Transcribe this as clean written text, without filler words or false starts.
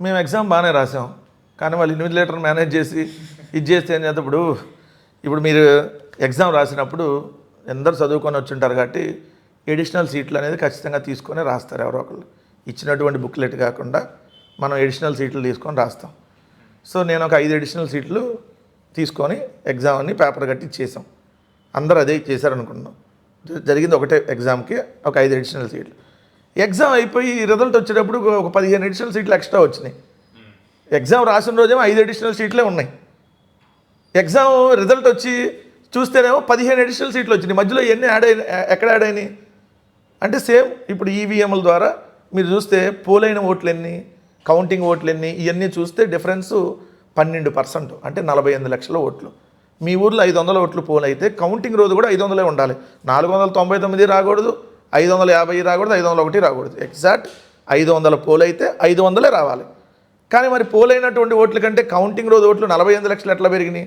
మేము ఎగ్జామ్ బాగానే రాసాం, కానీ వాళ్ళు ఇన్విజిలేటర్ మేనేజ్ చేసి ఇది చేస్తే ఏం చేస్తే ఇప్పుడు మీరు ఎగ్జామ్ రాసినప్పుడు అందరు చదువుకొని వచ్చుంటారు కాబట్టి ఎడిషనల్ సీట్లు అనేది ఖచ్చితంగా తీసుకొని రాస్తారు. ఎవరో ఒకళ్ళు ఇచ్చినటువంటి బుక్లెట్ కాకుండా మనం ఎడిషనల్ సీట్లు తీసుకొని రాస్తాం. సో నేను ఒక 5 ఎడిషనల్ సీట్లు తీసుకొని ఎగ్జామ్ అని పేపర్ కట్టి ఇచ్చేసాం. అందరూ అదే చేశారనుకున్నాం. జరిగింది ఒకటే ఎగ్జామ్కి ఒక 5 ఎడిషనల్ సీట్లు. ఎగ్జామ్ అయిపోయి రిజల్ట్ వచ్చేటప్పుడు ఒక 15 ఎడిషనల్ సీట్లు ఎక్స్ట్రా వచ్చినాయి. ఎగ్జామ్ రాసిన రోజేమో 5 ఎడిషనల్ సీట్లే ఉన్నాయి. ఎగ్జామ్ రిజల్ట్ వచ్చి చూస్తేనేమో 15 ఎడిషనల్ సీట్లు వచ్చినాయి. మధ్యలో ఎన్ని ఎక్కడ యాడ్ అయినాయి అంటే సేమ్ ఇప్పుడు ఈవీఎంల ద్వారా మీరు చూస్తే పోలైన ఓట్లు ఎన్ని, కౌంటింగ్ ఓట్లు ఎన్ని, ఇవన్నీ చూస్తే డిఫరెన్సు 12%, అంటే 48 లక్షల ఓట్లు. మీ ఊర్లో 500 ఓట్లు పోల్ అయితే కౌంటింగ్ రోజు కూడా 500 ఉండాలి. 499 రాకూడదు, 550 రాకూడదు, 501 రాకూడదు. ఎగ్జాక్ట్ 500 పోల్ అయితే 500 రావాలి. కానీ మరి పోల్ అయినటువంటి ఓట్ల కంటే కౌంటింగ్ రోజు ఓట్లు 48 లక్షలు ఎట్లా పెరిగినాయి?